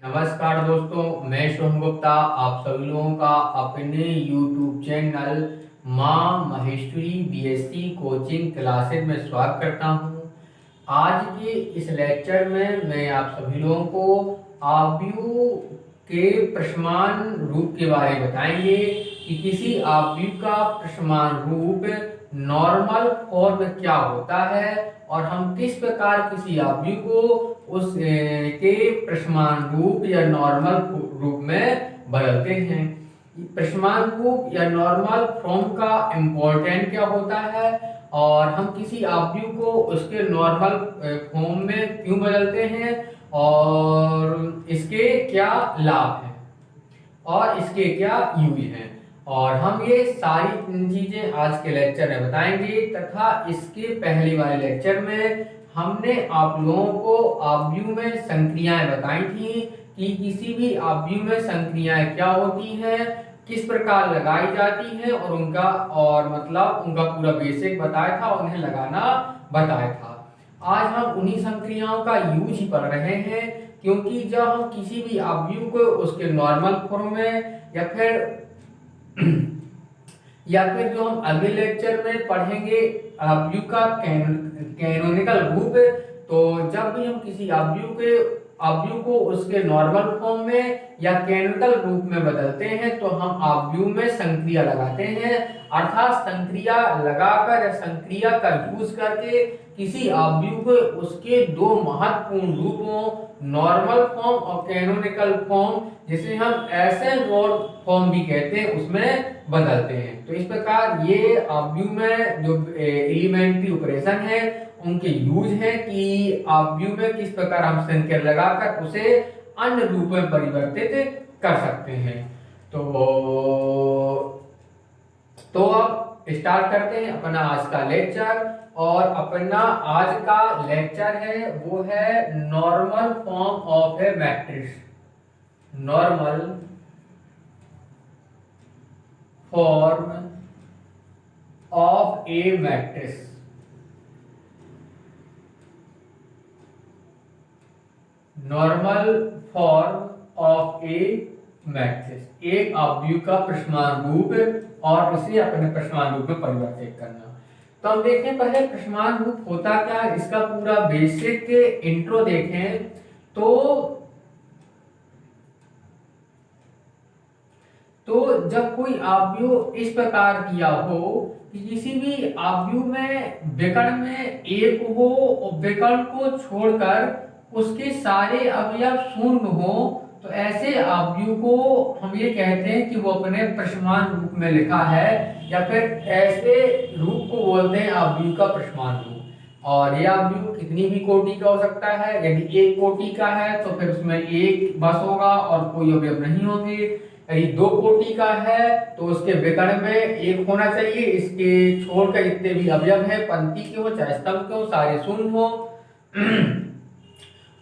नमस्कार दोस्तों, मैं शुभम गुप्ता आप सभी लोगों का अपने YouTube चैनल माँ महेश्वरी बीएससी कोचिंग क्लासेज में स्वागत करता हूँ। आज के इस लेक्चर में मैं आप सभी लोगों को आव्यूह के प्रश्नमान रूप के बारे में बताएंगे कि किसी आव्यूह का प्रश्नमान रूप नॉर्मल फॉर्म क्या होता है और हम किस प्रकार किसी आव्यूह को उस के प्रश्नमान रूप या नॉर्मल रूप में बदलते हैं। प्रश्नमान रूप या नॉर्मल फॉर्म का इम्पोर्टेंट क्या होता है और हम किसी आव्यूह को उसके नॉर्मल फॉर्म में क्यों बदलते हैं और इसके क्या लाभ हैं और इसके क्या यूज हैं, और हम ये सारी चीजें आज के लेक्चर में बताएंगे। तथा इसके पहले वाले लेक्चर में हमने आप लोगों को आव्यूह में संक्रियाएं बताई थी कि किसी भी आव्यूह में संक्रियाएं क्या होती हैं, किस प्रकार लगाई जाती हैं और उनका पूरा बेसिक बताया था, उन्हें लगाना बताया था। आज हम उन्हीं संक्रियाओं का यूज ही पढ़ रहे हैं, क्योंकि जब हम किसी भी आव्यूह को उसके नॉर्मल फॉर्म में या फिर जो हम अगले लेक्चर में पढ़ेंगे आव्यूह का कैनोनिकल रूप, तो जब भी हम किसी आव्यूह को उसके नॉर्मल फॉर्म में या कैनोनिकल रूप में बदलते हैं तो हम आव्यूह में संक्रिया लगाते हैं, अर्थात संक्रिया लगाकर या संक्रिया का यूज करके किसी आव्यूह को उसके दो महत्वपूर्ण रूपों नॉर्मल फॉर्म और कैनोनिकल फॉर्म, जिसे हम एसेंट फॉर्म भी कहते हैं, उसमें बदलते हैं। तो इस प्रकार ये आव्यूह में जो एलिमेंट्री ऑपरेशन है उनके यूज है कि आव्यूह में किस प्रकार हम संख्या लगाकर उसे अन्य रूप में परिवर्तित कर सकते हैं। तो अब स्टार्ट करते हैं अपना आज का लेक्चर, और अपना आज का लेक्चर है वो है normal form of A matrix. Normal form of A matrix. Normal form of A matrix, एक आव्यूह का प्रश्नमान रूप और इसे अपने प्रश्नमान रूप में परिवर्तित करना। तो हम देखें पहले प्रश्नमान रूप होता क्या है, इसका पूरा बेसिक इंट्रो देखें। तो जब कोई आव्यूह इस प्रकार दिया हो कि किसी भी आव्यूह में विकर्ण में एक हो और विकर्ण को छोड़कर उसके सारे अवयव शून्य हो, तो ऐसे आव्यूह को हम ये कहते हैं कि वो अपने प्रश्नमान रूप में लिखा है, या फिर ऐसे रूप को बोलते हैं आव्यूह का प्रश्नमान रूप। और यह आव्यूह कितनी भी कोटि का हो सकता है। यदि एक कोटि का है तो फिर उसमें एक बस होगा और कोई अवयव नहीं होंगे। यदि दो कोटि का है तो उसके विकर्ण में एक होना चाहिए, इसके छोड़कर जितने भी अवयव है पंक्ति के हो चाहे स्तंभ के हो सारे शून्य हो।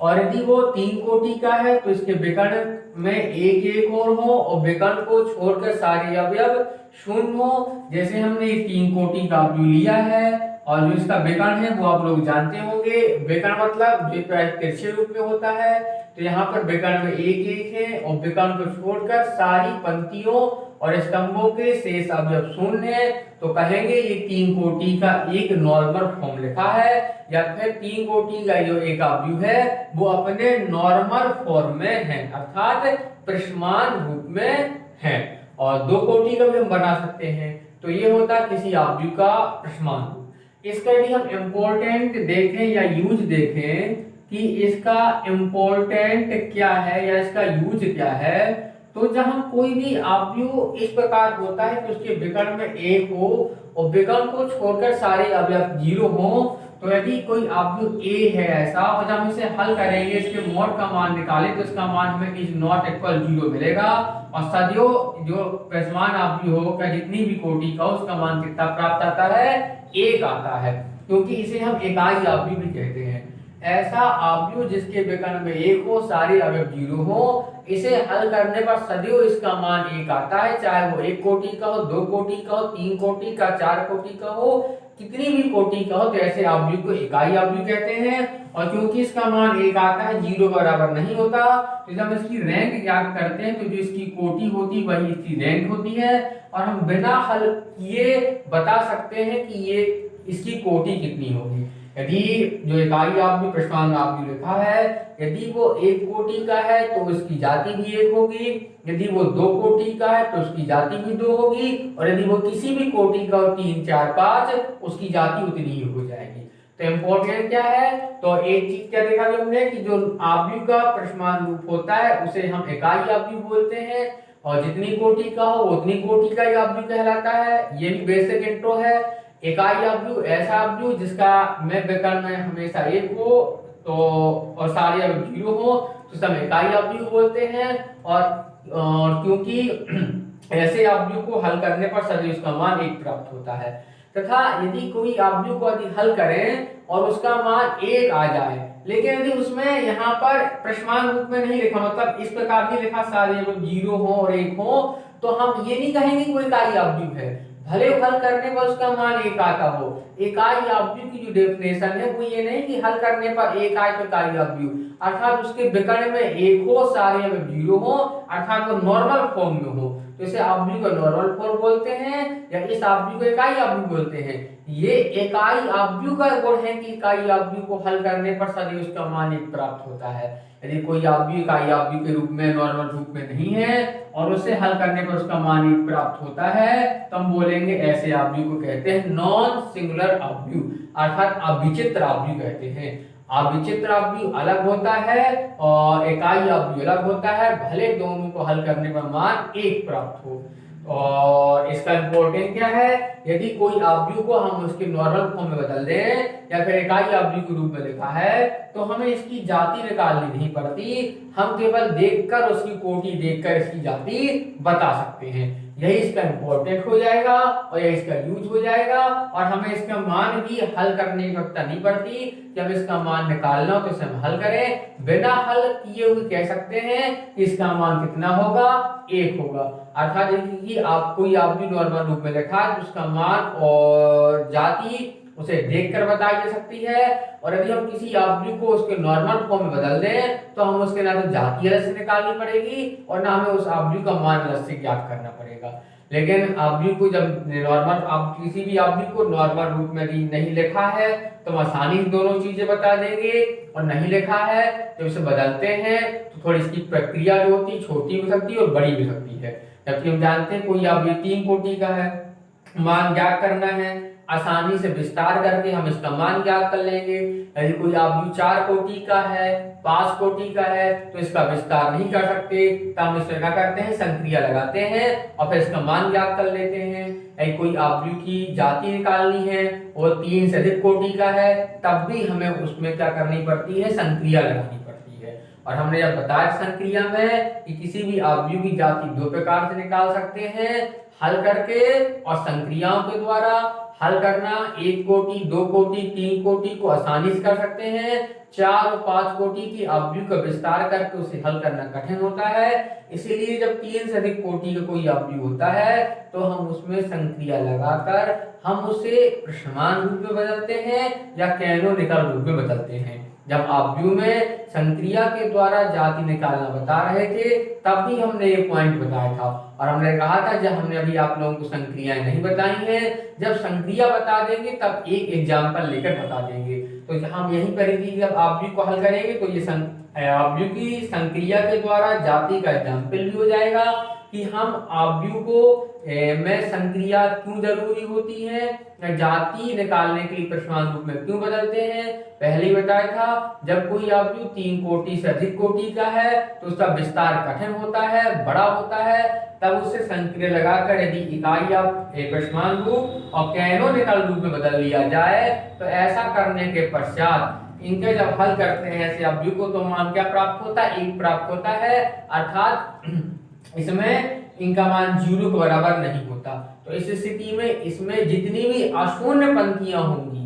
और यदि वो तीन कोटि का है तो इसके विकर्ण में एक एक और विकर्ण को छोड़कर सारे अवयव शून्य हो। जैसे हमने तीन कोटि का आव्यूह लिया है और जो इसका विकर्ण है वो आप लोग जानते होंगे। विकर्ण मतलब जो तिरछे रूप में होता है, तो यहाँ पर विकर्ण में एक एक है और विकर्ण को छोड़कर सारी पंक्तियों और स्तंभों के शेष अवयव शून्य है, तो कहेंगे ये तीन कोटि का एक नॉर्मल फॉर्म लिखा है, या फिर तीन कोटि का जो एक आव्यूह है वो अपने नॉर्मल फॉर्म में है, अर्थात प्रश्नमान रूप में है। और दो कोटि का भी हम बना सकते हैं। तो ये होता है किसी आव्यूह का प्रश्नमान रूप। इसका यदि हम इम्पोर्टेंट देखें या यूज देखें कि इसका इम्पोर्टेंट क्या है या इसका यूज क्या है, तो जब हम कोई भी आव्यूह इस प्रकार होता है कि उसके विकर्ण में एक हो और विकर्ण को छोड़कर सारे अवयव जीरो हो, तो यदि कोई आव्यूह ए है ऐसा और जब हम इसे हल करेंगे, इसके मॉड का मान निकालें तो इसका मान हमें इज नॉट इक्वल 0 मिलेगा। और सदियों जो प्रश्नमान आव्यूह हो का जितनी भी कोटि का उसका मान कितना प्राप्त आता है, एक आता है, क्योंकि इसे हम इकाई आव्यूह भी कहते हैं। ऐसा आव्यूह जिसके विकर्ण में एक हो सारे अवयव जीरो हो, इसे हल करने पर सदैव इसका मान एक आता है, चाहे वो एक कोटि का हो, दो कोटि का हो, तीन कोटि का, चार कोटि का हो, कितनी भी कोटि का हो तो ऐसे आव्यूह को इकाई आव्यूह कहते हैं। और क्योंकि इसका मान 1 आता है, 0 के बराबर नहीं होता, तो जब इसकी रैंक ज्ञात करते हैं तो जो इसकी कोटि होती है वही इसकी रैंक होती है। और हम बिना हल किए बता सकते हैं कि ये इसकी कोटि कितनी होगी। यदि जो इकाई आव्यूह प्रश्नांक आव्यूह लिखा है, यदि वो 1 कोटि का है तो उसकी जाति भी 1 होगी, यदि वो 2 कोटि का है तो उसकी जाति भी 2 होगी, और यदि वो किसी भी कोटि का हो 3, 4, 5 उसकी जाति उतनी ही हो जाएगी। तो इम्पोर्टेंट क्या है, तो एक चीज क्या देखा हमने कि जो आव्यूह का प्रश्नांक रूप होता है उसे हम इकाई आव्यूह बोलते हैं, और जितनी कोटि का हो उतनी कोटि का ही आव्यूह कहलाता है। ये भी बेसिक इंट्रो है। इकाई आव्यूह ऐसा आव्यूह जिसका में विकर्ण में हमेशा 1 हो तो और सारे अवयव 0 हो तो सब इकाई आव्यूह बोलते हैं। और क्योंकि ऐसे आव्यूह को हल करने पर सदैव उसका मान 1 प्राप्त होता है। तथा यदि कोई आव्यूह को यदि हल करें और उसका मान 1 आ जाए, लेकिन यदि उसमें यहाँ पर प्रश्नांक रूप में नहीं लिखा, मतलब इस प्रकार नहीं लिखा सारे अवयव 0 हो और 1 हो, तो हम ये नहीं कहेंगे कि कोई इकाई आव्यूह है, भले हल करने पर उसका मान 1 आता हो। इकाई आव्यूह की जो डेफिनेशन है वो ये नहीं कि हल करने पर 1 आए तो इकाई आव्यूह, अर्थात उसके विकर्ण में 1 हो, सारे अवयव 0 हो, अर्थात वो नॉर्मल फॉर्म में हो, तो इसे आव्यूह को नॉर्मल फॉर्म बोलते हैं, या इस आव्यूह को इकाई आव्यूह बोलते हैं। ये इकाई आव्यूह का गुण है कि इकाई आव्यूह को हल करने पर सदैव उसका मान 1 प्राप्त होता है। यदि कोई आव्यूह इकाई आव्यूह के रूप में नॉर्मल रूप में नहीं है और उसे हल करने पर उसका मान 1 प्राप्त होता है, तो हम बोलेंगे ऐसे आव्यूह को कहते हैं नॉन सिंगुलर आव्यूह, अर्थात अविचित्र आव्यूह कहते हैं। अविचित्र आव्यूह अलग होता है और इकाई आव्यूह अलग होता है, भले दोनों को हल करने पर मान 1 प्राप्त हो। और इसका इंपॉर्टेंट क्या है, यदि कोई आव्यूह को हम उसके नॉर्मल फॉर्म में बदल दें या फिर इकाई आव्यूह के रूप में लिखा है तो हमें इसकी जाति निकालनी नहीं पड़ती, हम केवल देखकर उसकी कोटि देखकर इसकी जाति बता सकते हैं। यही इसका इंपॉर्टेंट हो जाएगा और यही इसका यूज हो जाएगा। और हमें इसका मान भी हल करने की आवश्यकता नहीं पड़ती कि हमें इसका मान निकालना हो तो इसे हम हल करें, बिना हल किए हुए कह सकते हैं कि इसका मान कितना होगा, 1 होगा। अर्थात यदि आप कोई आव्यूह नॉर्मल रूप में लिखा है तो उसका मान और जाति उसे देखकर बताई जा सकती है, और यदि हम किसी आव्यूह को उसके नॉर्मल फॉर्म में बदल दें तो हम उसके ना तो जाति अलग से निकालनी पड़ेगी और ना हमें उस आव्यूह का मान अलग से ज्ञात करना पड़ेगा। लेकिन आव्यूह को जब नॉर्मल, आप किसी भी आव्यूह को नॉर्मल रूप में नहीं लिखा है तो हम आसानी से दोनों चीजें बता देंगे, और नहीं लिखा है जब इसे बदलते हैं तो थोड़ी इसकी प्रक्रिया जो होती है छोटी भी सकती है और बड़ी भी सकती है। जबकि हम जानते हैं कोई आव्यूह 3 कोटि का है, मान ज्ञात करना है, आसानी से विस्तार करके हम इसका मान ज्ञात कर लेंगे। यदि कोई आव्यूह 4 कोटि का है, 5 कोटि का है तो इसका विस्तार नहीं कर सकते, तो हम इसमें क्या करते हैं, संक्रिया लगाते हैं और फिर इसका मान ज्ञात कर लेते हैं। यदि कोई आव्यूह की जाति निकालनी है और 3 से अधिक कोटि का है तब भी हमें उसमें क्या करनी पड़ती है, संक्रिया लगानी पड़ती है। और हमने जब बताया संक्रिया में कि किसी भी आव्यूह की जाति 2 प्रकार से निकाल सकते हैं, हल करके और संक्रियाओं के द्वारा। हल करना 1 कोटि, 2 कोटि, 3 कोटि को आसानी से कर सकते हैं, 4 और 5 कोटि की आव्यूह का विस्तार करके उसे हल करना कठिन होता है। इसीलिए जब 3 से अधिक कोटि का कोई आव्यूह होता है तो हम उसमें संक्रिया लगाकर हम उसे प्रश्नमान रूप में बदलते हैं या कैनोनिकल रूप में बदलते हैं। जब आव्यूह में संक्रिया के द्वारा जाति निकालना बता रहे थे तब भी हमने ये पॉइंट बताया था, और हमने कहा था जब हमने अभी आप लोगों को संक्रियाएं नहीं बताई हैं, जब संक्रिया बता देंगे तब एक एग्जाम्पल लेकर बता देंगे। तो हम यही करेंगे, जब आव्यूह को हल करेंगे तो ये आव्यूह की संक्रिया के द्वारा जाति का एग्जाम्पल भी हो जाएगा कि हम आव्यूह को में संक्रिया क्यों जरूरी होती है, जाति निकालने के लिए प्रश्नांक रूप में क्यों बदलते हैं। पहले ही बताया था जब कोई आव्यूह 3 कोटि से अधिक कोटि का है तो उसका विस्तार कठिन होता है, बड़ा होता है, तब उससे संक्रिया लगाकर यदि इकाई या प्रश्नांक रूप और कैनोनिकल रूप में बदल लिया जाए तो ऐसा करने के पश्चात इनके जब हल करते हैं ऐसे आव्यूह को तो मान क्या प्राप्त होता है, 1 प्राप्त होता है, अर्थात इसमें इनका मान 0 के बराबर नहीं होता। तो इस स्थिति में इसमें जितनी भी अशून्य पंक्तियां होंगी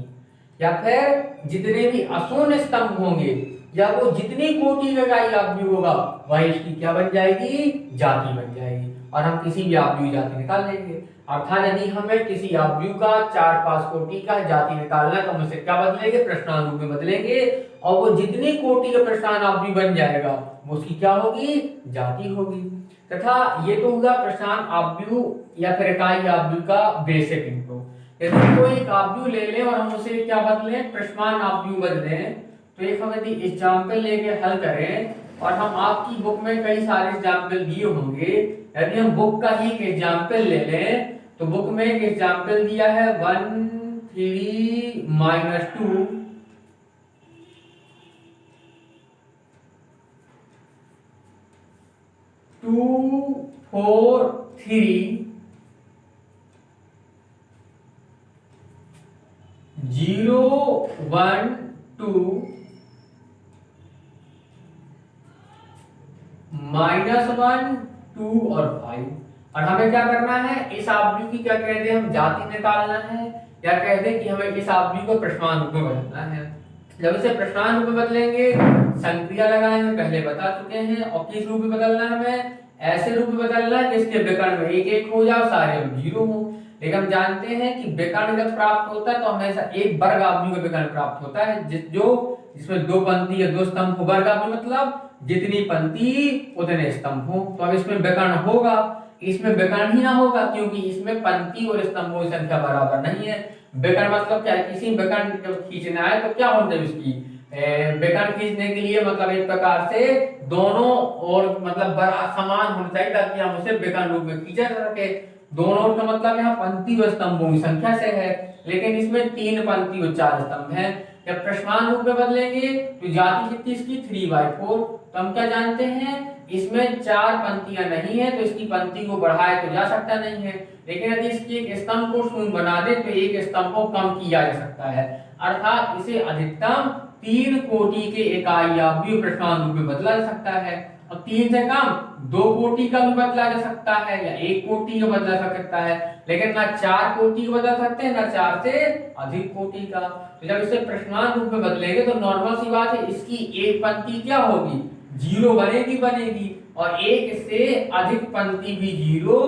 या फिर जितने भी अशून्य स्तंभ होंगे या वो जितनी कोटि का आव्यूह होगा वही इसकी क्या बन जाएगी, जाति बन जाएगी। और हम किसी भी आव्यूह की जाति निकाल लेंगे। अर्थात यदि हमें किसी आव्यूह का 4-5 कोटि का जाति निकालना है तो हम उसे क्या बदलेंगे, प्रश्नांक रूप में बदलेंगे, और वो जितनी कोटि का प्रश्नांक आव्यूह बन जाएगा वो उसकी क्या होगी, जाति होगी। तथा ये तो हुआ प्रश्नांक आव्यूह या फिर इकाई आव्यूह का बेसिक इंट्रो। यदि कोई एक आव्यूह ले लें और हम उसे क्या बदले, प्रश्नांक आव्यूह बदलें, तो एक हम यदि एग्जाम्पल लेके हल करें, और हम आपकी बुक में कई सारे एग्जाम्पल दिए होंगे, यदि हम बुक का ही एक एग्जाम्पल ले लें तो बुक में एक एग्जाम्पल दिया है 1 3 -2 2 4 3 0 1 2 -1 2 और 5। और हमें क्या करना है, इस आव्यूह की क्या कहते हैं, हम जाति निकालना है, या कहते हैं कि हमें इस आव्यूह को प्रश्नांक रूप में बदलना है। जब इसे प्रश्नांक रूप में बदलेंगे, संक्रिया लगाएंगे, पहले बता चुके हैं, और किस रूप में बदलना है, हमें ऐसे रूप में बदलना है कि इसके विकर्ण में 1-1 हो जाए, सारे 0 हो। लेकिन हम जानते हैं कि विकर्ण जब प्राप्त होता है तो हमेशा एक वर्ग आव्यूह का विकर्ण प्राप्त होता है, जिसमें 2 पंक्ति या 2 स्तंभ हो। वर्ग आव्यूह मतलब जितनी पंक्ति उतने स्तंभ हो। तो अब इसमें विकर्ण होगा, इसमें विकर्ण ही ना होगा क्योंकि इसमें पंक्ति और स्तंभों की संख्या बराबर नहीं है। विकर्ण मतलब क्या है, किसी विकर्ण जब खींचना है तो क्या होना चाहिए, उसकी विकर्ण खींचने के लिए मतलब एक प्रकार से दोनों और मतलब समान होना चाहिए ताकि हम उसे विकर्ण रूप में खींचा जा सके। दोनों ओर का मतलब यहाँ पंक्ति और स्तंभों की संख्या से है, लेकिन इसमें 3 पंक्ति और 4 स्तंभ हैं। जब प्रश्नांक रूप में बदलेंगे तो जाति कितनी इसकी 3/4। तो हम क्या जानते हैं, इसमें 4 पंक्तियां नहीं है तो इसकी पंक्ति को बढ़ाए तो जा सकता नहीं है, लेकिन यदि इसकी एक स्तंभ को शून्य बना दे तो एक स्तंभ को कम किया जा सकता है। अर्थात इसे अधिकतम 3 कोटि के इकाई आव्यूह प्रश्नांक रूप में बदला जा सकता है, और 3 से कम 2 कोटि का भी बदला जा सकता है या 1 कोटि का बदला जा सकता है, लेकिन ना 4 कोटि का बदल सकते हैं ना 4 से अधिक कोटि का। तो जब इसे प्रश्नांक रूप में बदलेंगे तो नॉर्मल सी बात है, इसकी एक पंक्ति क्या होगी, 0 बनेगी, और एक से अधिक पंक्ति भी 0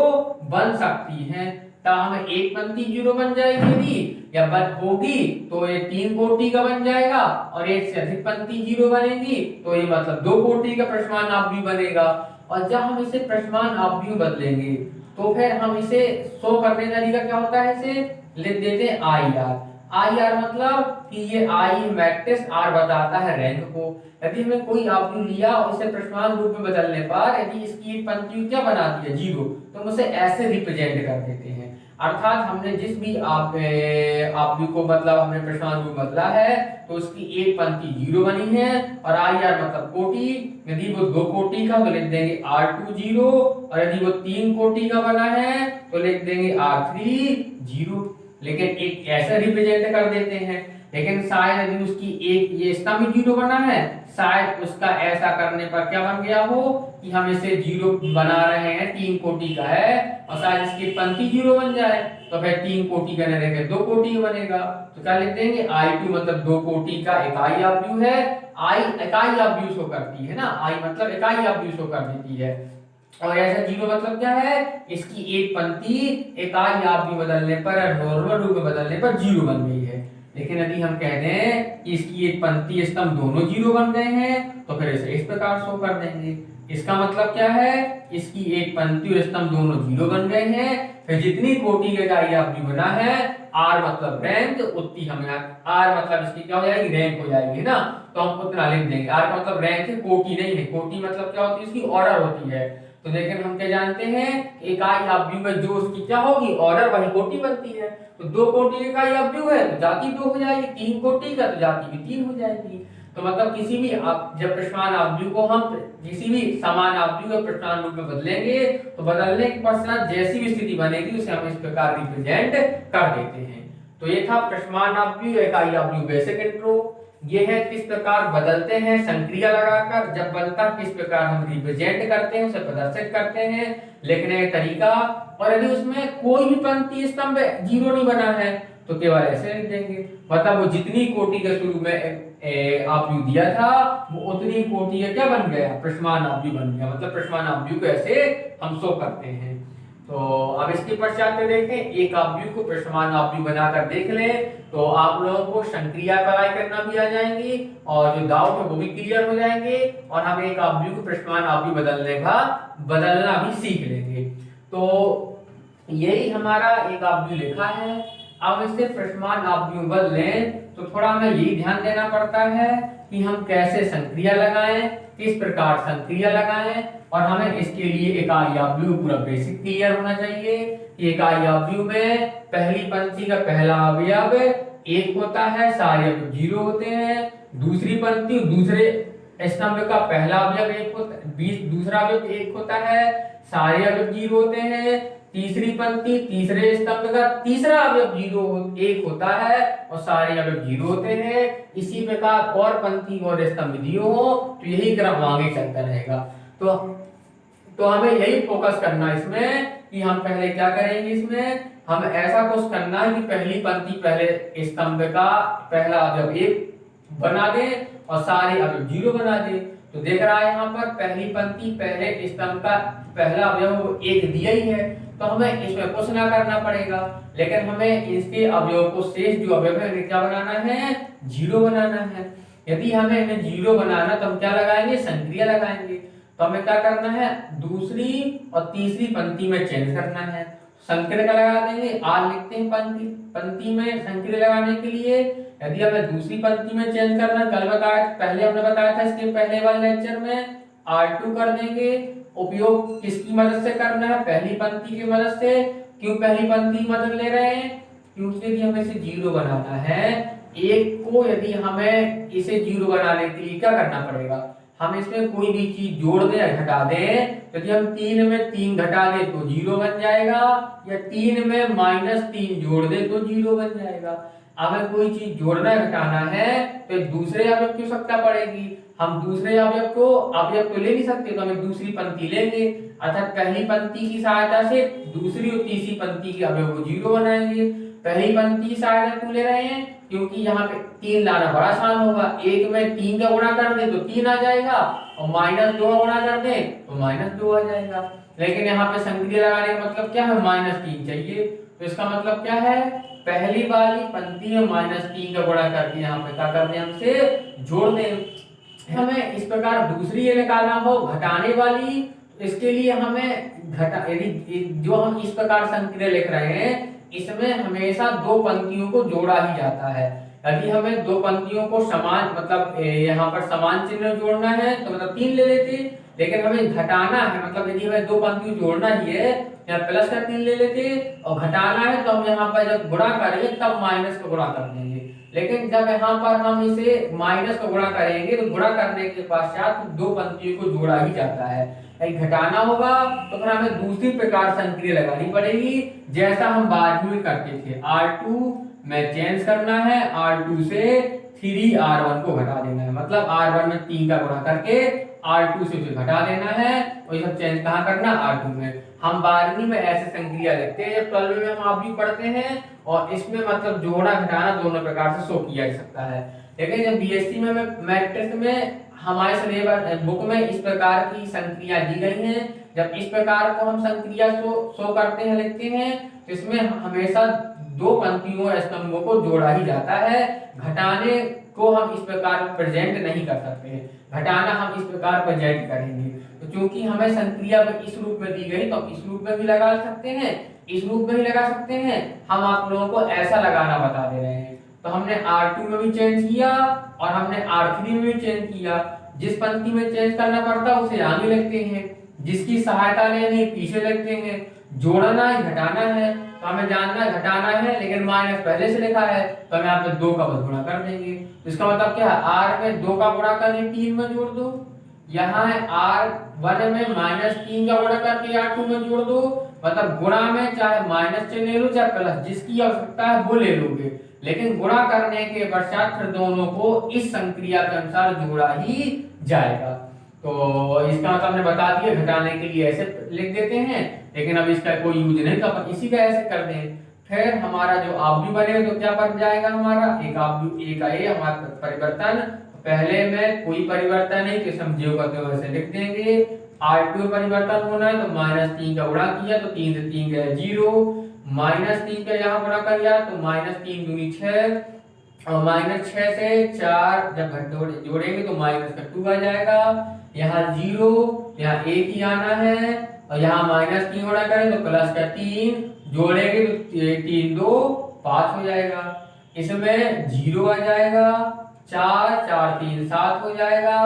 बन सकती है। तो हमें एक पंक्ति 0 बन जाएगी यदि या बन होगी तो ये 3 कोटि का बन जाएगा, और एक से अधिक पंक्ति 0 बनेगी तो ये मतलब 2 कोटि का प्रश्नांक आव्यूह बनेगा। और जब हम इसे प्रश्नांक आव्यूह बदलेंगे तो फिर हम इसे शो करने का तरीका क्या होता है, इसे लिख देते हैं IR मतलब कि ये I मैट्रिक्स R बताता है रैंक को। यदि हमें कोई आव्यूह लिया और इसे प्रश्नांक रूप में बदलने पर यदि इसकी एक पंक्ति क्या बना दी है 0, तो हम उसे ऐसे रिप्रेजेंट कर देते हैं। अर्थात हमने जिस भी आव्यूह को मतलब हमने प्रश्नांक रूप बदला है तो उसकी एक पंक्ति 0 बनी है, और IR मतलब कोटि, यदि वो 2 कोटि का तो लिख देंगे R2 0, और यदि वो 3 कोटि का बना है तो लिख देंगे R3 0। लेकिन एक ऐसा रिप्रेजेंट कर देते हैं, लेकिन शायद यदि उसकी एक ये स्तंभ 0 बना है, शायद उसका ऐसा करने पर क्या बन गया हो कि हम इसे 0 बना रहे हैं, 3 कोटि का है, और शायद इसकी पंक्ति 0 बन जाए तो फिर 3 कोटि का नहीं रहेगा 2 कोटि बनेगा। तो क्या लिख देंगे I2 मतलब 2 कोटि का इकाई आव्यूह है। I इकाई आव्यूह शो करती है ना, I मतलब इकाई आव्यूह शो कर देती है, और ऐसा 0 मतलब क्या है, इसकी एक पंक्ति इकाई आव्यूह बदलने पर नॉर्मल रूप में बदलने पर 0 बन गई है। लेकिन यदि हम कह दें कि इसकी एक पंक्ति स्तंभ दोनों 0 बन गए हैं तो फिर इसे इस प्रकार शो कर देंगे। इसका मतलब क्या है, इसकी एक पंक्ति और स्तंभ दोनों 0 बन गए हैं, फिर जितनी कोटि का इकाई आव्यूह बना है R मतलब रैंक, उतनी हमें R मतलब इसकी क्या हो जाएगी, रैंक हो जाएगी ना, तो हम उतना लिख देंगे। R का मतलब रैंक है, कोटि नहीं है। कोटि मतलब क्या होती है, इसकी ऑर्डर होती है। तो लेकिन हम क्या जानते हैं, इकाई आव्यूह में जो उसकी क्या होगी ऑर्डर, वही कोटि बनती है। तो 2 कोटि इकाई आव्यूह है तो जाति 2 हो जाएगी, 3 कोटि का तो जाति भी 3 हो जाएगी। तो मतलब किसी भी जब प्रश्नांक आव्यूह को हम किसी भी समान आव्यूह के प्रश्नांक रूप में बदलेंगे तो बदलने के पश्चात जैसी भी स्थिति बनेगी उसे हम इस प्रकार रिप्रेजेंट कर देते हैं। तो ये था प्रश्नांक आव्यूह इकाई आव्यूह बेसिक इंट्रो। ये है किस प्रकार बदलते हैं संक्रिया लगाकर, जब बनता किस प्रकार हम रिप्रेजेंट करते हैं, उसे प्रदर्शित करते हैं, लिखने का तरीका, और यदि उसमें कोई भी पंक्ति स्तंभ 0 नहीं बना है तो केवल ऐसे लिख देंगे। मतलब वो जितनी कोटि के शुरू में आव्यूह दिया था वो उतनी कोटि का क्या बन गया, प्रश्नांक आव्यूह बन गया। मतलब प्रश्नांक आव्यूह को ऐसे हम शो करते हैं। तो अब इसके पश्चात देखें, एक अवयव को प्रश्नमान अवयव बनाकर देख लें तो आप लोगों को संक्रिया अप्लाई करना भी आ जाएंगी और जो डाउट है वो भी क्लियर हो जाएंगे और हम एक अवयव को प्रश्नमान अवयव बदलना भी सीख लेंगे। तो यही हमारा एक अवयव लिखा है। अब इससे प्रश्नमान अवयव बदलें तो थोड़ा हमें यही ध्यान देना पड़ता है कि हम कैसे संक्रिया लगाएं, किस प्रकार संक्रिया लगाएं और हमें इसके लिए इकाई अवयव पूरा बेसिक क्लियर होना चाहिए कि इकाई अवयव में पहली पंक्ति का पहला अवयव 1 होता है, सारे अवयव 0 होते हैं। दूसरी पंक्ति दूसरे स्तंभ का पहला अवयव 1 होता है, दूसरा अवयव 1 होता है, सारे अवयव 0 होते हैं। तीसरी पंक्ति तीसरे स्तंभ का तीसरा अवयव 1 होता है और सारे अवयव 0 होते हैं। इसी प्रकार और पंक्ति और स्तंभ 0 हो तो यही क्रम आगे चलता रहेगा। तो हमें यही फोकस करना है इसमें कि हम पहले क्या करेंगे, इसमें हम ऐसा कुछ करना है कि पहली पंक्ति पहले स्तंभ का पहला अवयव 1 बना दें और सारे अवयव 0 बना दें। तो देख रहा है यहाँ पर पहली पंक्ति पहले स्तंभ का पहला अवयव 1 दिया ही है तो हमें इसमें कुछ ना करना पड़ेगा, लेकिन हमें इसके अवयव को शेष जो अवयव है इन्हें क्या बनाना है, 0 बनाना है। यदि हमें इन्हें 0 बनाना तो हम क्या लगाएंगे, संक्रिया लगाएंगे। तो हमें क्या करना है, दूसरी और तीसरी पंक्ति में चेंज करना है। संक्रिया का लगा देंगे, आर लिखते हैं पंक्ति में संक्रिया लगाने के लिए। यदि हमें दूसरी पंक्ति में चेंज करना, कल बताया पहले हमने बताया था इसके पहले वाले लेक्चर में R2 कर देंगे। उपयोग किसकी मदद से करना है, पहली पंक्ति की मदद से। क्यों पहली पंक्ति की मदद ले रहे हैं, क्योंकि यदि हमें इसे 0 बनाना है, 1 को यदि हमें इसे 0 बनाने के लिए क्या करना पड़ेगा, हम इसमें कोई भी चीज जोड़ दें या घटा दें। यदि हम 3 में 3 घटा दें तो 0 बन जाएगा, या 3 में -3 जोड़ दें तो 0 बन जाएगा। हमें कोई चीज जोड़ना घटाना है तो दूसरे अवयव की आवश्यकता पड़ेगी। हम दूसरे अवयव तो ले नहीं सकते, तो हमें दूसरी पंक्ति लेंगे, अर्थात पहली पंक्ति की सहायता से दूसरी और तीसरी पंक्ति के अवयव को 0 बनाएंगे। पहली पंक्ति की सहायता क्यों ले रहे हैं, क्योंकि यहाँ पे 3 लाना बड़ा आसान होगा। 1 में 3 का गुणा कर दे तो 3 आ जाएगा और -2 गुणा कर दे तो -2 आ जाएगा। लेकिन यहाँ पे संक्रिया लगाने का मतलब क्या है, -3 चाहिए। तो इसका मतलब क्या है, पहली वाली पंक्ति में -3 का गुणा करके यहाँ पे क्या करते हैं, हमसे जोड़ दें। हमें इस प्रकार दूसरी ये निकालना हो घटाने वाली, इसके लिए हमें यदि जो हम इस प्रकार संक्रिया लिख रहे हैं इसमें हमेशा 2 पंक्तियों को जोड़ा ही जाता है। यदि हमें 2 पंक्तियों को समान मतलब यहाँ पर समान चिन्ह जोड़ना है तो मतलब 3 ले लेते, लेकिन हमें घटाना है मतलब यदि हमें 2 पंक्तियों जोड़ना ही है यहाँ प्लस का 3 ले लेते और घटाना है तो हम यहाँ पर जब गुणा करेंगे तब माइनस का गुणा कर देंगे। लेकिन जब यहाँ पर हम इसे माइनस का गुणा करेंगे तो गुणा करने के पश्चात 2 पंक्तियों को जोड़ा ही जाता है। घटाना होगा तो फिर हमें दूसरी प्रकार संक्रिया लगानी पड़ेगी, जैसा हम बाद में करते थे। R2 में चेंज करना है, R2 से 3R1 को घटा देना है, मतलब R1 में 3 का गुणा करके R2 से उसे घटा देना है और ये सब चेंज कहाँ करना, R2 में। हम 12वीं में ऐसे संक्रिया लिखते हैं, 12वीं में हम आप भी पढ़ते हैं और इसमें मतलब जोड़ा घटाना दोनों प्रकार से शो किया जा सकता है। लेकिन जब बीएससी में मैट्रिक्स में हमारे सिलेबस बुक में इस प्रकार की संक्रिया दी गई हैं, जब इस प्रकार को हम संक्रिया शो करते हैं लिखते हैं तो इसमें हमेशा 2 पंक्तियों या स्तंभों को जोड़ा ही जाता है। घटाने को हम इस प्रकार प्रेजेंट नहीं कर सकते, घटाना हम इस प्रकार प्रेजेंट करेंगे। तो क्योंकि हमें संक्रिया इस रूप में दी गई तो हम इस रूप में भी लगा सकते हैं, इस रूप में भी लगा सकते हैं। हम आप लोगों को ऐसा लगाना बता दे रहे हैं। तो हमने R2 में भी चेंज किया और हमने R3 में भी चेंज किया। जिस पंक्ति में चेंज करना पड़ता है उसे आगे लिखते हैं, जिसकी सहायता लेनी पीछे लिखते हैं। जोड़ना है घटाना है तो हमें जानना है घटाना है, लेकिन माइनस पहले से लिखा है तो हम यहाँ पे 2 का बस गुणा कर देंगे। तो इसका मतलब क्या है, R में 2 का गुणा करके 3 में जोड़ दो, यहाँ है R1 में -3 का गुणा करके R2 में जोड़ दो। मतलब गुणा में चाहे माइनस चिन्ह ले लो चाहे प्लस, जिसकी आवश्यकता है वो ले लोगे, लेकिन गुणा करने के पश्चात फिर दोनों को इस संक्रिया के अनुसार जोड़ा ही जाएगा। तो इसका मतलब हमने बता दिया, घटाने के लिए ऐसे लिख देते हैं, लेकिन अब इसका कोई यूज नहीं तो अपन इसी का ऐसे कर दें। फिर हमारा जो अवयव बनेगा तो क्या बन जाएगा, हमारा एक अवयव एक आए हमारा परिवर्तन। पहले में कोई परिवर्तन नहीं तो हम जो करते हैं वैसे लिख देंगे। R2 परिवर्तन होना है तो -3 का गुणा किया तो 3 से 3 गया 0, -3 का यहाँ गुणा कर दिया तो -3 दूनी 6 और -6 से 4 जब जोड़ेंगे तो -2 आ जाएगा। यहाँ 0, यहाँ 1 ही आना है और यहाँ -3 गुणा करें तो +3 जोड़ेंगे तो 3 2 5 हो जाएगा। इसमें 0 आ जाएगा, 4 4 3 7 हो जाएगा,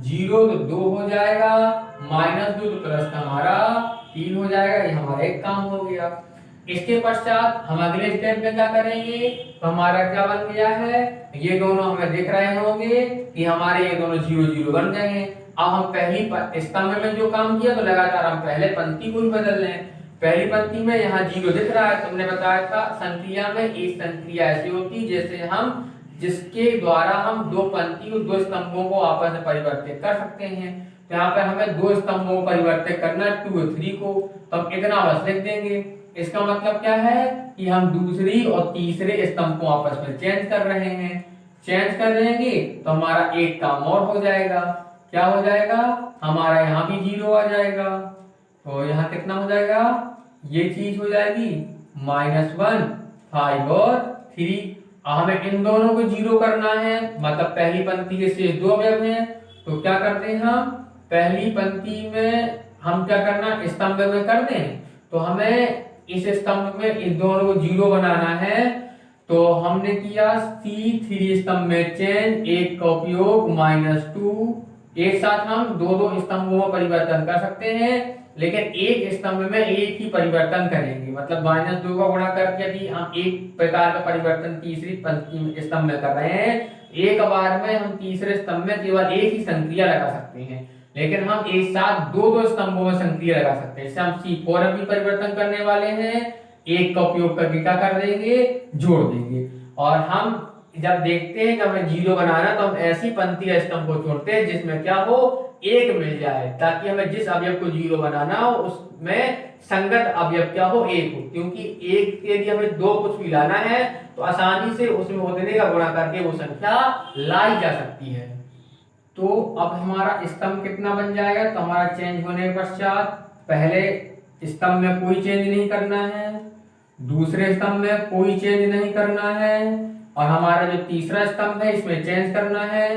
0 तो 2 हो जाएगा, -2 तो प्लस का हमारा 3 हो जाएगा। ये हमारा एक काम हो गया। इसके पश्चात हम अगले स्टेप में क्या करेंगे तो हमारा क्या बन गया है, ये दोनों हमें दिख रहे होंगे कि हमारे ये दोनों 0 0 बन गए हैं। अब हम पहली स्तंभ में जो काम किया तो लगातार हम पहले पंक्ति को ही बदल रहे हैं। पहली पंक्ति में यहाँ 0 दिख रहा है, तुमने बताया था संक्रिया में एक संक्रिया ऐसी होती जैसे हम जिसके द्वारा हम दो पंक्तियों दो स्तंभों को आपस में परिवर्तित कर सकते हैं। तो यहाँ पे हमें दो स्तंभों को परिवर्तित करना है 2 और 3 को, तो हम इतना बस लिख देंगे। इसका मतलब क्या है कि हम दूसरी और तीसरे स्तंभ को आपस में चेंज कर रहे हैं। चेंज कर देंगे तो हमारा एक काम और हो जाएगा। क्या हो जाएगा, हमारा यहाँ भी 0 आ जाएगा तो यहाँ कितना हो जाएगा, ये चीज हो जाएगी -1 5 और 3। हमें इन दोनों को 0 करना है, मतलब पहली पंक्ति के शेष दो अवयव हैं तो क्या करते हैं हम पहली पंक्ति में हम क्या करना स्तंभ में कर दें तो हमें इस स्तंभ में इस दोनों को 0 बनाना है। तो हमने किया C3 स्तंभ में चेंज, एक का उपयोग -2। एक साथ हम दो स्तंभों में परिवर्तन कर सकते हैं लेकिन एक स्तंभ में एक ही परिवर्तन करेंगे, मतलब -2 का गुणा करके यदि हम एक प्रकार का परिवर्तन तीसरी पंक्ति स्तंभ में कर रहे हैं, एक बार में हम तीसरे स्तंभ में केवल एक ही संक्रिया लगा सकते हैं, लेकिन हम एक साथ दो संख्याओं में संक्रिया लगा सकते हैं। इससे हम C4 भी परिवर्तन करने वाले हैं, एक का उपयोग करके क्या कर देंगे जोड़ देंगे। और हम जब देखते हैं कि हमें 0 बनाना तो हम ऐसी पंक्ति या स्तंभ को चुनते हैं जिसमें क्या हो एक मिल जाए, ताकि हमें जिस अवयव को 0 बनाना हो उसमें संगत अवयव क्या हो एक हो, क्योंकि एक के लिए हमें दो कुछ भी लाना है तो आसानी से उसमें उतने का गुणा करके वो संख्या लाई जा सकती है। तो अब हमारा स्तंभ कितना बन जाएगा, तो हमारा चेंज होने के पश्चात पहले स्तंभ में कोई चेंज नहीं करना है, दूसरे स्तंभ में कोई चेंज नहीं करना है, और हमारा जो तीसरा स्तंभ है इसमें चेंज करना है।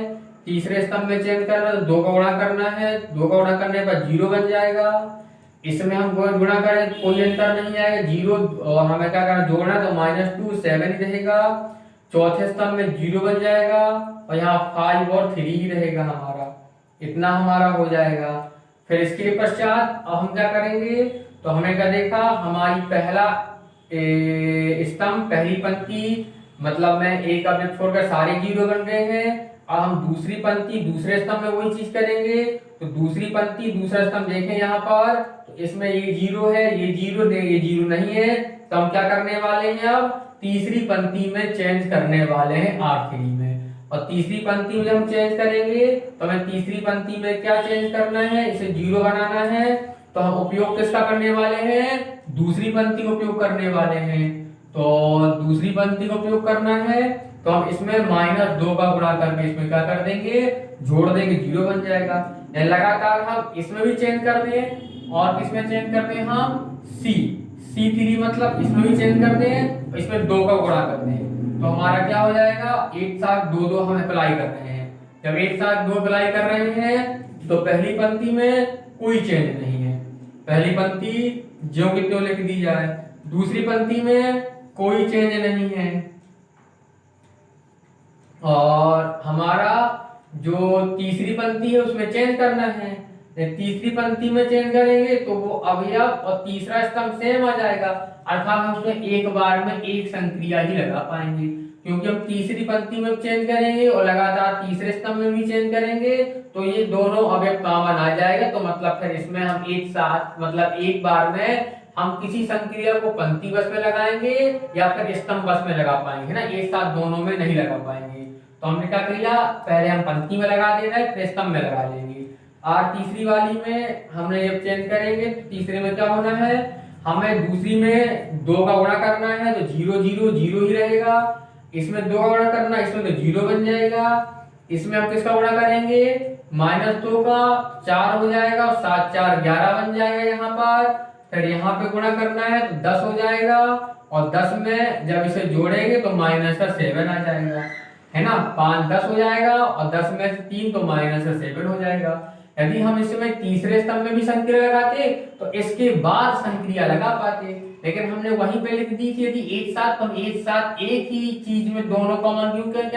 तीसरे स्तंभ में चेंज करना तो 2 का गुणा करना है, 2 का गुणा करने पर 0 बन जाएगा। इसमें हम गुणा करें कोई अंतर नहीं आएगा 0, और हमें क्या करना जोड़ना तो -2 7 ही रहेगा। चौथे स्तंभ में 0 बन जाएगा और यहाँ 5 और 3 ही रहेगा हमारा, इतना हमारा हो जाएगा। फिर इसके पश्चात अब हम क्या करेंगे तो हमें क्या देखा, हमारी पहला स्तंभ पहली पंक्ति मतलब में एक अवयव छोड़कर सारे 0 बन गए हैं। अब हम दूसरी पंक्ति दूसरे स्तंभ में वही चीज करेंगे, तो दूसरी पंक्ति दूसरा स्तंभ देखें यहाँ पर तो इसमें ये 0 है, ये 0 ये 0 नहीं है, तो हम क्या करने वाले हैं अब तीसरी पंक्ति में चेंज करने वाले हैं R3 में। और तीसरी पंक्ति में हम चेंज करेंगे तो हमें तीसरी पंक्ति में क्या चेंज करना है, इसे 0 बनाना है, तो हम उपयोग किसका करने वाले हैं, दूसरी पंक्ति का उपयोग करने वाले हैं। तो दूसरी पंक्ति का उपयोग करना है तो हम इसमें -2 का गुणा करके इसमें क्या कर देंगे जोड़ देंगे, 0 बन जाएगा। लगातार हम इसमें भी चेंज कर दें और इसमें चेंज करते हैं हम C3 मतलब इसमें भी चेंज कर दें, इसमें 2 का गुणा कर दें, तो हमारा क्या हो जाएगा एक साथ 2 हम अप्लाई कर रहे हैं। जब एक साथ 2 अप्लाई कर रहे हैं तो पहली पंक्ति में कोई चेंज नहीं है, पहली पंक्ति ज्यों की त्यों लिख दी जाए। दूसरी पंक्ति में कोई चेंज नहीं है, और हमारा जो तीसरी पंक्ति है उसमें चेंज करना है। तीसरी पंक्ति में चेंज करेंगे तो वो अवयव और तीसरा स्तंभ सेम आ जाएगा, अर्थात हम उसमें एक बार में एक संक्रिया ही लगा पाएंगे, क्योंकि हम तीसरी पंक्ति में चेंज करेंगे और लगातार तीसरे स्तंभ में भी चेंज करेंगे तो ये दोनों अवयव कॉमन आ जाएगा। तो मतलब फिर इसमें हम एक साथ मतलब एक बार में हम किसी संक्रिया को पंक्ति बस में लगाएंगे या फिर स्तंभ बस में लगा पाएंगे ना, एक साथ दोनों में नहीं लगा पाएंगे। तो हमने क्या किया, पहले हम पंक्ति में लगा दे रहे फिर स्तंभ में लगा लेंगे। और तीसरी वाली में हमने जब चेंज करेंगे तो तीसरे में क्या होना है, हमें दूसरी में 2 का गुणा करना है तो 0 0 0 ही रहेगा, इसमें 2 का गुणा करना इसमें तो 0 बन जाएगा। इसमें हम किसका गुणा करेंगे, -2 का 4 हो जाएगा और 7 4 11 बन जाएगा यहाँ पर। फिर यहाँ पे गुणा करना है तो 10 हो जाएगा और 10 में जब इसे जोड़ेंगे तो -7 आ जाएगा, है ना। 5 10 हो जाएगा और 10 में से 3 तो -7 हो जाएगा। यदि हम इसमें तीसरे स्तंभ में भी संक्रिया लगाते तो इसके बाद संक्रिया लगा पाते, लेकिन हमने वहीं पे लिख दी थी यदि एक साथ, तो हम एक साथ एक ही चीज में दोनों कॉमन क्यों कर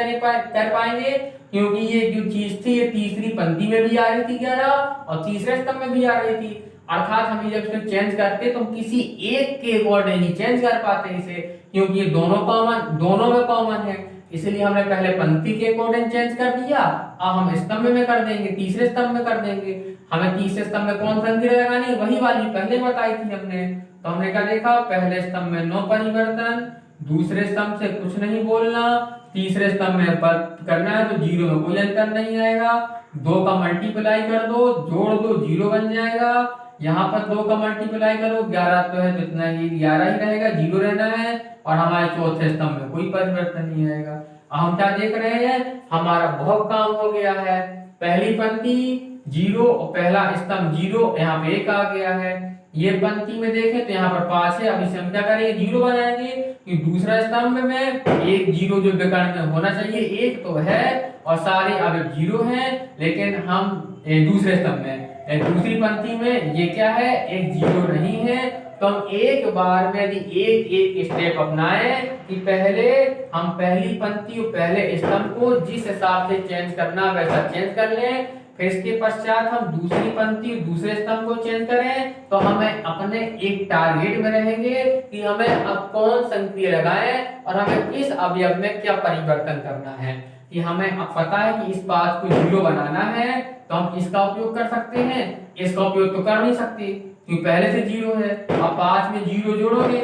पाएंगे, क्योंकि ये जो चीज थी ये तीसरी पंक्ति में भी आ रही थी 11 और तीसरे स्तंभ में भी आ रही थी। अर्थात हम जब इसको चेंज करते तो हम किसी एक के अकॉर्डिंग ही चेंज कर पाते इसे, क्योंकि ये दोनों में कॉमन है। इसलिए हमने पहले पंक्ति के अकॉर्डिंग चेंज कर दिया, अब हम स्तंभ में कर देंगे, तीसरे स्तंभ में कर देंगे। हमें तीसरे स्तंभ में कौन संक्रिया लगानी, वही वाली पहले बताई थी हमने। तो हमने क्या देखा, पहले स्तंभ में नो परिवर्तन, दूसरे स्तंभ से कुछ नहीं बोलना, तीसरे स्तंभ में करना है तो 0 में कोई अंतर नहीं आएगा। 2 का मल्टीप्लाई कर दो, जोड़ दो, 0 बन जाएगा। यहाँ पर 2 का मल्टीप्लाई करो, 11 तो है तो इतना ही 11 ही रहेगा, 0 रहना है और हमारे चौथे स्तंभ में कोई परिवर्तन नहीं आएगा। अब हम क्या देख रहे हैं, हमारा बहुत काम हो गया है। पहली पंक्ति 0 और पहला स्तंभ 0, यहाँ पे 1 आ गया है। ये पंक्ति में देखें तो यहाँ पर 5 है, अब इसे हम क्या करेंगे, 0 बनाएंगे, कि दूसरा स्तंभ में एक 0 जो विकर्ण में होना चाहिए 1 तो है और सारे अब 0 हैं, लेकिन हम दूसरे स्तंभ में दूसरी पंक्ति में ये क्या है, एक 0 नहीं है। तो हम एक बार में यदि एक स्टेप अपनाएं कि पहले हम पहली पंक्ति और पहले स्तंभ को जिस हिसाब से चेंज करना वैसा चेंज कर लें, फिर इसके पश्चात हम दूसरी पंक्ति दूसरे स्तंभ को चेंज करें, तो हमें अपने एक टारगेट में रहेंगे कि हमें अब कौन संक्रिया लगाएं और हमें किस अवयव में क्या परिवर्तन करना है। कि हमें अब पता है कि इस बात को 0 बनाना है तो हम इसका उपयोग कर सकते हैं, इसका उपयोग तो कर नहीं सकते क्योंकि पहले से 0 है। अब 5 में 0 जोड़ोगे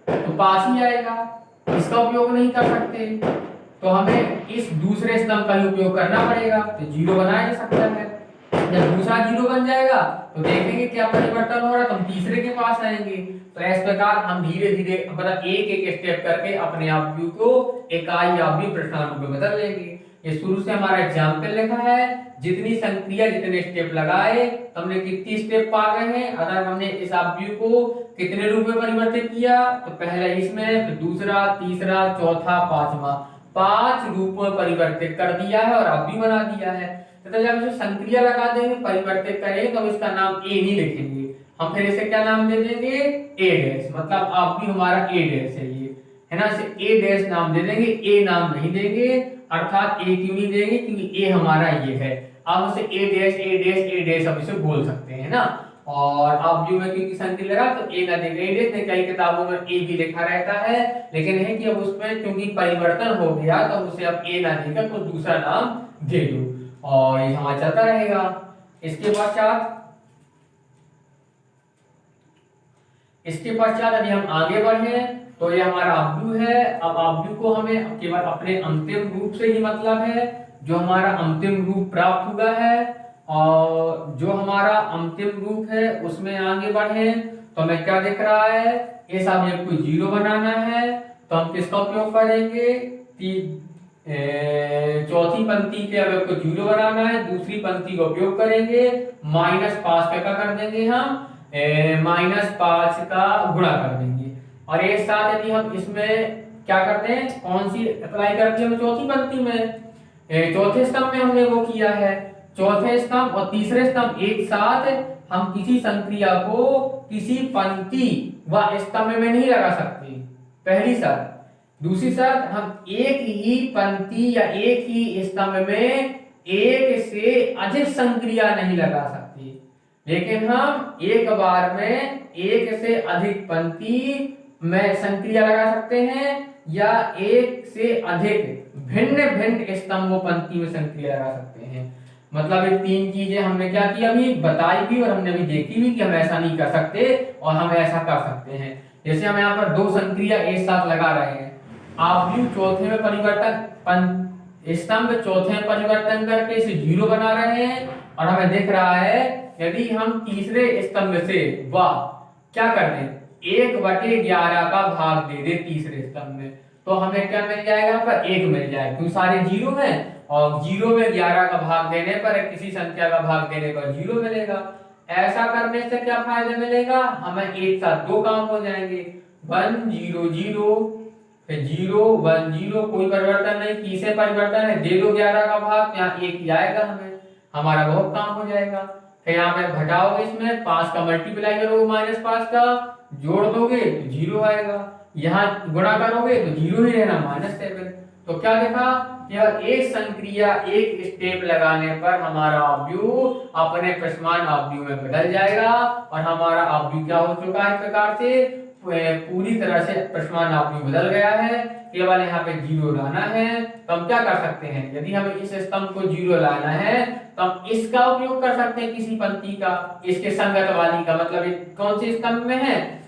तो 5 ही आएगा, इसका उपयोग नहीं कर सकते, तो हमें इस दूसरे स्तंभ का ही उपयोग करना पड़ेगा। तो 0 बनाया जा सकता है। जब दूसरा 0 बन जाएगा तो देखेंगे क्या परिवर्तन हो रहा है, तो हम तीसरे के पास आएंगे। तो इस प्रकार हम धीरे धीरे मतलब एक स्टेप करके अपने आव्यूह को इकाई आव्यूह प्रश्नांक रूप में बदल लेंगे। ये शुरू से हमारा एग्जाम्पल लिखा है, जितनी संक्रिया जितने स्टेप लगाए तो हमने कितनी स्टेप पा गए हैं। अगर हमने इस आव्यूह को कितने रूप में परिवर्तित किया, तो पहला इसमें, फिर दूसरा, तीसरा, चौथा, पांचवा, 5 रूप में परिवर्तित कर दिया है और आव्यूह बना दिया है। तो जब इसे संक्रिया लगा देंगे, परिवर्तित करेंगे, तो हम इसका नाम ए नहीं लिखेंगे, हम फिर इसे क्या नाम दे देंगे, ए डैश, मतलब आव्यूह हमारा ए डैश है ये, है ना। इसे ए डैश नाम दे देंगे, ए नाम नहीं देंगे। अर्थात ए क्यों नहीं देंगे, क्योंकि ए हमारा ये है। आप उसे ए डैश ए डैश ए डैश अब इसे बोल सकते हैं ना। और आव्यूह में क्योंकि संक्रिया लगा तो ए ना देंगे, ए डैश नहीं। कई किताबों में ए भी लिखा रहता है, लेकिन है कि अब उसमें क्योंकि परिवर्तन हो गया तो उसे अब ए ना देकर कुछ दूसरा नाम दे दो और ये हमारा चलता रहेगा। इसके पश्चात यदि हम आगे बढ़े तो ये हमारा आव्यूह है। अब आव्यूह को हमें केवल अपने अंतिम रूप से ही मतलब है, जो हमारा अंतिम रूप प्राप्त हुआ है, और जो हमारा अंतिम रूप है उसमें आगे बढ़े तो हमें क्या दिख रहा है, इस आव्यूह को 0 बनाना है तो हम किसका उपयोग करेंगे, चौथी पंक्ति के अवयव को 0 बनाना है, दूसरी पंक्ति का उपयोग करेंगे, -5 का क्या कर देंगे हम, -5 का गुणा कर देंगे। और एक साथ यदि हम इसमें क्या करते हैं, कौन सी अप्लाई करते हैं, चौथी पंक्ति में, चौथे स्तंभ में हमने वो किया है। चौथे स्तंभ और तीसरे स्तंभ एक साथ हम किसी संक्रिया को किसी पंक्ति व स्तंभ में नहीं लगा सकते, पहली शर्त। दूसरी शर्त, हम एक ही पंक्ति या एक ही स्तंभ में एक से अधिक संक्रिया नहीं लगा सकते, लेकिन हम एक बार में एक से अधिक पंक्ति में संक्रिया लगा सकते हैं या एक से अधिक भिन्न भिन्न स्तंभों पंक्ति में संक्रिया लगा सकते हैं। मतलब ये 3 चीजें हमने क्या किया, अभी बताई भी और हमने भी देखी भी कि हम ऐसा नहीं कर सकते और हम ऐसा कर सकते हैं। जैसे हम यहाँ पर 2 संक्रिया एक साथ लगा रहे हैं, आव्यूह चौथे में परिवर्तन, स्तंभ चौथे में परिवर्तन करके इसे 0 बना रहे हैं और हमें दिख रहा है यदि हम तीसरे स्तंभ से क्या कर दें, 1/11 का भाग दे दे तीसरे स्तंभ में, तो हमें क्या मिल जाएगा, पर 1 मिल जाएगा, क्योंकि सारे 0 हैं और 0 में 11 का भाग देने पर किसी संख्या का भाग देने पर 0 मिलेगा। ऐसा करने से क्या फायदा मिलेगा, हमें एक साथ दो काम हो जाएंगे, 1 0 0 फिर 0 1 0, कोई परिवर्तन नहीं, तीसरे परिवर्तन है, दे दो 11 का भाग, यहाँ एक ही आएगा, हमारा बहुत काम हो जाएगा। फिर यहाँ पे घटाओगे, इसमें 5 का मल्टीप्लाई करोगे -5 का, जोड़ दोगे तो 0 आएगा, यहाँ गुणा करोगे तो 0 ही रहना -7। तो क्या देखा, यह एक संक्रिया एक स्टेप लगाने पर हमारा अवयव अपने प्रश्नमान अवयव में बदल जाएगा और हमारा अवयव क्या हो चुका है, इस प्रकार से पूरी तरह से प्रश्नमान अवयव बदल गया है। केवल यहाँ पे 0 लाना है। तो हम क्या कर सकते हैं, यदि हमें इस स्तंभ को 0 लाना है तो हम इसका उपयोग कर सकते हैं, किसी पंक्ति का, इसके संगत वाली का, मतलब ये कौन से स्तंभ में है,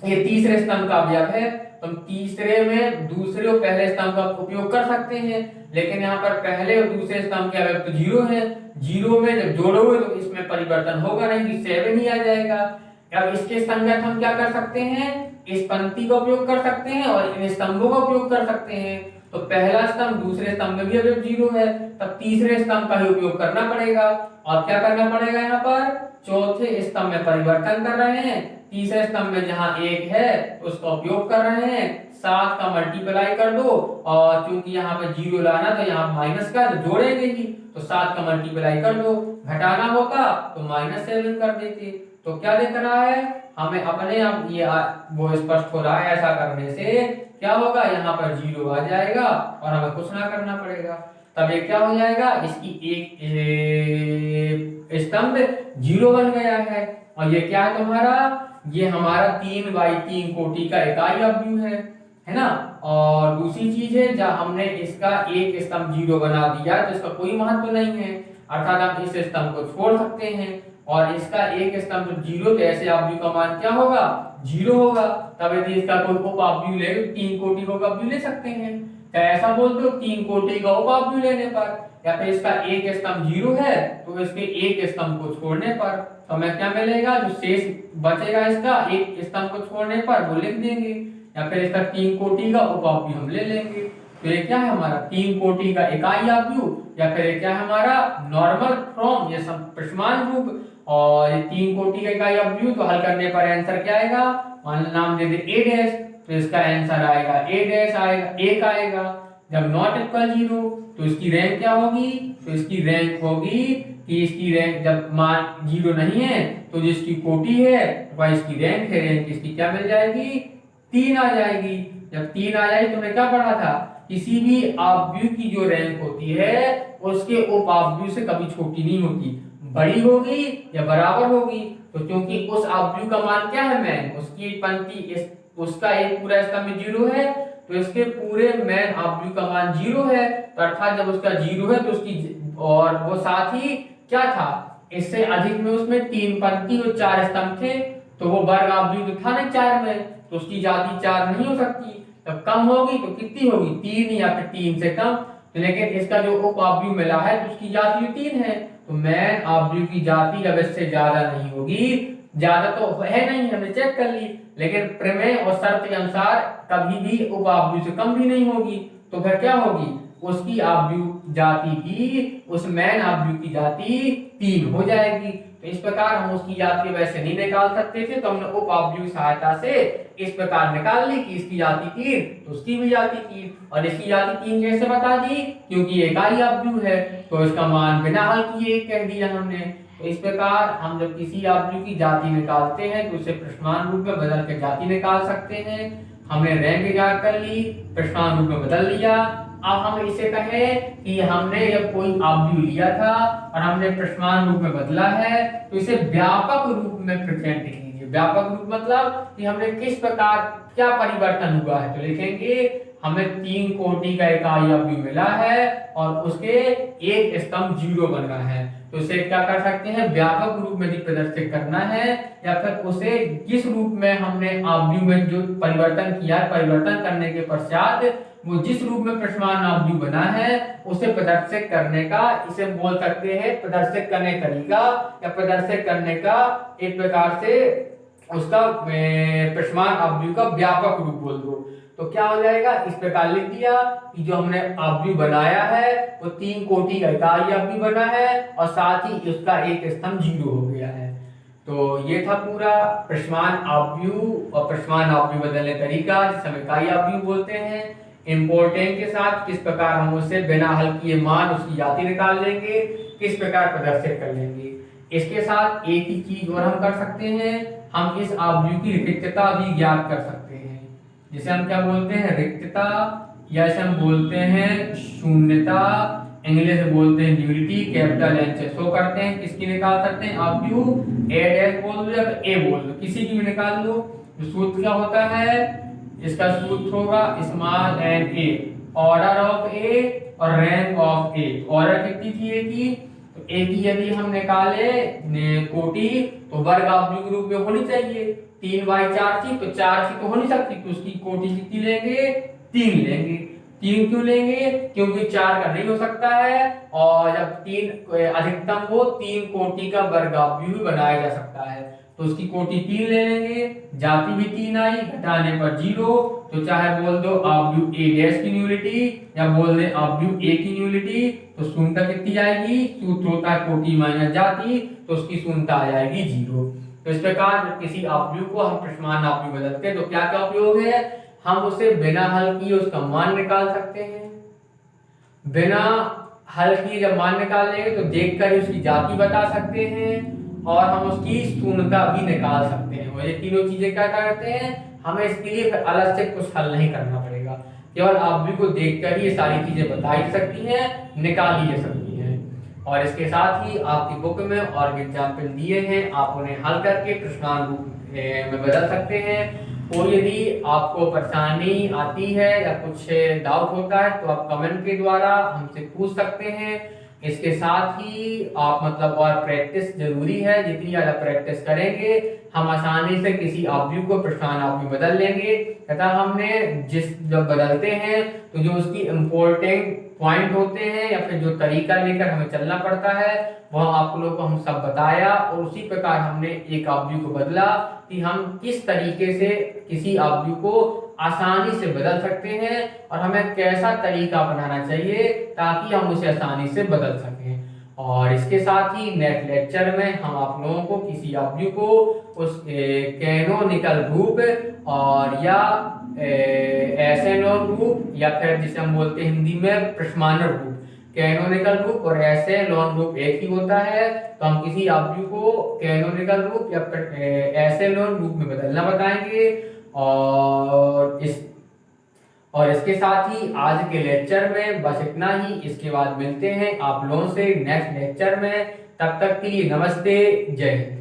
ये तीसरे स्तंभ का अवयव है, तो हम तीसरे में दूसरे और पहले स्तंभ का उपयोग कर सकते हैं। लेकिन यहाँ पर पहले और दूसरे स्तंभ के अवयव तो 0 है, 0 में जब जोड़ोगे तो इसमें परिवर्तन होगा नहीं, 7 ही आ जाएगा। अब इसके संगत हम क्या कर सकते हैं, इस पंक्ति का उपयोग कर सकते हैं और इन स्तंभों का उपयोग कर सकते हैं। तो पहला स्तंभ दूसरे स्तंभ में भी अवयव 0 है, तब तीसरे स्तंभ का ही उपयोग करना पड़ेगा। और क्या करना पड़ेगा, यहाँ पर चौथे स्तंभ में परिवर्तन कर रहे हैं, तीसरे स्तंभ में जहां 1 है उसका उपयोग कर रहे हैं, 7 का मल्टीप्लाई कर दो, और चूंकि यहाँ पे 0 लाना तो यहाँ माइनस का तो जोड़ेंगे ही, तो 7 का मल्टीप्लाई कर दो, घटाना होता तो -7 कर देते। तो क्या दिख रहा है, हमें अपने आप ये वो स्पष्ट हो रहा है, ऐसा करने से क्या होगा, यहाँ पर 0 आ जाएगा और हमें कुछ ना करना पड़ेगा। तब ये क्या हो जाएगा, इसकी एक स्तंभ 0 बन गया है। और ये क्या है तुम्हारा, ये हमारा 3/3 कोटि का इकाई अवयव है ना। और दूसरी चीज है, जब हमने इसका एक स्तंभ 0 बना दिया तो इसका कोई महत्व नहीं है, अर्थात हम इस स्तंभ को छोड़ सकते हैं और इसका एक स्तंभ 0, तो ऐसे अवयव का मान क्या होगा, 0 होगा। तब यदि इसका कोई उपअवयव ले, 3 कोटि का उपअवयव ले सकते हैं, तो ऐसा बोलते हो 3 कोटि का उपअवयव लेने पर, या फिर इसका एक स्तंभ 0 है तो इसके एक स्तंभ को छोड़ने पर तो हमें क्या मिलेगा, जो शेष बचेगा इसका एक स्तंभ को छोड़ने पर वो लिख देंगे, या फिर इसका 3 कोटि का उपअवयव हम ले लेंगे। तो ये क्या है हमारा 3 कोटि का इकाई अवयव, या फिर क्या है हमारा नॉर्मल फॉर्म, ये प्रश्नमान रूप। और ये 3 कोटि का इकाई अवयव, तो हल करने पर आंसर क्या आएगा, मान नाम दे दे a डैश, तो इसका आंसर आएगा a डैश आएगा, 1 आएगा। जब नॉट इक्वल 0 तो इसकी रैंक क्या होगी, तो इसकी रैंक होगी कि इसकी रैंक जब मान 0 नहीं है तो जिसकी कोटि है वह इसकी रैंक है, रैंक इसकी क्या मिल जाएगी, 3 आ जाएगी। जब 3 आ जाएगी, तुमने क्या पढ़ा था, किसी भी अवयव की जो रैंक होती है उसके उपअवयव से कभी छोटी नहीं होती, बड़ी होगी या बराबर होगी। तो क्योंकि उस अवयव का मान क्या है, मैन, उसकी पंक्ति उसका एक पूरा स्तंभ 0 है तो इसके पूरे मैन अवयव का मान 0 है, तो अर्थात जब उसका 0 है तो उसकी, और वो साथ ही क्या था, इससे अधिक में उसमें 3 पंक्ति और 4 स्तंभ थे, तो वो वर्ग अवयव तो था ना 4 में, तो उसकी जाति 4 नहीं हो सकती। जब कम होगी तो कितनी होगी, 3 या फिर 3 से कम। तो लेकिन इसका जो उपअवयव मिला है तो उसकी जाति 3 है, तो मैन अवयव की जाति जब इससे ज्यादा नहीं होगी, ज्यादा तो है नहीं, हमने चेक कर ली, लेकिन प्रमेय और शर्त के अनुसार कभी भी उपअवयव से कम भी नहीं होगी, तो फिर क्या होगी, उसकी अवयव जाति भी उस मैन अवयव की जाति 3 हो जाएगी। तो इस प्रकार हम उसकी जाति वैसे नहीं निकाल सकते थे, तो हमने उपअवयव सहायता से इस प्रकार निकाल ली कि इसकी जाति 3 तो उसकी भी जाति 3, और इसकी जाति 3 कैसे बता दी, क्योंकि इकाई अवयव है तो इसका मान बिना हल किए कह दिया हमने। तो इस प्रकार हम जब किसी अवयव की जाति निकालते हैं तो उसे प्रश्नमान रूप में बदल कर जाति निकाल सकते हैं। हमने रैंक ज्ञात कर ली, प्रश्नमान रूप में बदल लिया। अब हम इसे कहें कि हमने जब कोई अवयव लिया था और हमने प्रश्नमान रूप में बदला है, तो इसे व्यापक रूप में प्रेजेंट कीजिए। व्यापक रूप मतलब कि हमने किस प्रकार क्या परिवर्तन हुआ है, तो लिखेंगे हमें 3 कोटि का इकाई अवयव मिला है और उसके एक स्तंभ 0 बन रहा है, तो इसे क्या कर सकते हैं, व्यापक रूप में प्रदर्शित करना है, या फिर उसे जिस रूप में हमने अवयव में जो परिवर्तन किया, परिवर्तन करने के पश्चात वो जिस रूप में प्रश्नमान अवयव बना है उसे प्रदर्शित करने का, इसे बोल सकते हैं प्रदर्शित करने का तरीका, या प्रदर्शित करने का एक प्रकार से उसका प्रश्नमान अवयव का व्यापक रूप बोल दो। तो क्या हो जाएगा, इस प्रकार लिख दिया कि जो हमने अवयव बनाया है वो 3 कोटि का इकाई अवयव बना है और साथ ही उसका एक स्तंभ 0 हो गया है। तो ये था पूरा प्रश्मान अवयव और प्रश्मान अवयव बदलने तरीका, जिसे हम इकाई अवयव बोलते हैं। इम्पोर्टेंट के साथ किस प्रकार हम उसे बिना हल किए मान उसकी जाति निकाल लेंगे, किस प्रकार प्रदर्शित कर लेंगे। इसके साथ एक ही चीज और हम कर सकते हैं, हम इस अवयव की रिक्तता भी ज्ञात कर सकते हैं, जिसे हम क्या बोलते हैं, रिक्तता, या इसे हम बोलते हैं शून्यता, इंग्लिश में बोलते हैं न्यूलिटी, कैपिटल एन से शो करते हैं। किसकी निकाल सकते हैं, अवयव ए डैश बोल दो या ए बोल दो, किसी की भी निकाल लो। तो सूत्र क्या होता है, इसका सूत्र होगा small n a, order of a और रैंक ऑफ ए। ऑर्डर कितनी थी ए की, तो ए की यदि हम निकाले कोटि तो वर्ग अवयव के रूप में होनी चाहिए। 3/4 थी तो 4 की तो हो नहीं सकती, तो उसकी कोटि कितनी लेंगे, 3 लेंगे। 3 क्यों लेंगे, क्योंकि 4 का नहीं हो सकता है, और जब 3 अधिकतम हो 3 कोटि का वर्ग अवयव भी बनाया जा सकता है, तो उसकी कोटि 3 ले लेंगे। जाति भी 3 आई, घटाने पर 0, तो चाहे बोल दो अवयव ए डैश की न्यूलिटी या बोल दे अवयव ए की न्यूलिटी, तो शून्यता कितनी आएगी, सूत्र होता है कोटि माइनस जाति, तो उसकी शून्यता आ जाएगी 0। तो इस प्रकार किसी अवयव को हम प्रश्मान अवयव बदलते हैं तो क्या क्या उपयोग है, हम उसे बिना हल किए उसका मान निकाल सकते हैं। बिना हल किए जब मान निकाल लेंगे तो देखकर उसकी जाति बता सकते हैं और हम उसकी शून्यता भी निकाल सकते हैं। और ये तीनों चीजें क्या करते हैं, हमें इसके लिए फिर अलग से कुछ हल नहीं करना पड़ेगा, केवल अवयव को देखकर ही ये सारी चीजें बताई सकती हैं, निकाली जा सकती हैं। और इसके साथ ही आपकी बुक में और एग्जाम्पल दिए हैं, आप उन्हें हल करके प्रश्नांक रूप में बदल सकते हैं। और यदि आपको परेशानी आती है या कुछ डाउट होता है तो आप कमेंट के द्वारा हमसे पूछ सकते हैं। इसके साथ ही आप मतलब और प्रैक्टिस जरूरी है, जितनी ज्यादा प्रैक्टिस करेंगे हम आसानी से किसी अवयव को प्रश्नांक अवयव बदल लेंगे। तथा हमने जब बदलते हैं तो जो उसकी इम्पोर्टेंट पॉइंट होते हैं या फिर जो तरीका लेकर हमें चलना पड़ता है वह आप लोगों को हम सब बताया, और उसी प्रकार हमने एक अवयव को बदला कि हम किस तरीके से किसी अवयव को आसानी से बदल सकते हैं और हमें कैसा तरीका अपनाना चाहिए ताकि हम उसे आसानी से बदल सकें। और इसके साथ ही नेक्स्ट लेक्चर में हम आप लोगों को किसी अवयव को उस कैनोनिकल रूप और या एसेनोन रूप या फिर जिसे हम बोलते हैं हिंदी में प्रश्मानक रूप, कैनोनिकल रूप और एसेनोन रूप एक ही होता है, तो हम किसी अवयव को कैनोनिकल रूप या एसेनोन रूप में बदलना बताएंगे। और इसके साथ ही आज के लेक्चर में बस इतना ही। इसके बाद मिलते हैं आप लोगों से नेक्स्ट लेक्चर में, तब तक के लिए नमस्ते, जय हिंद।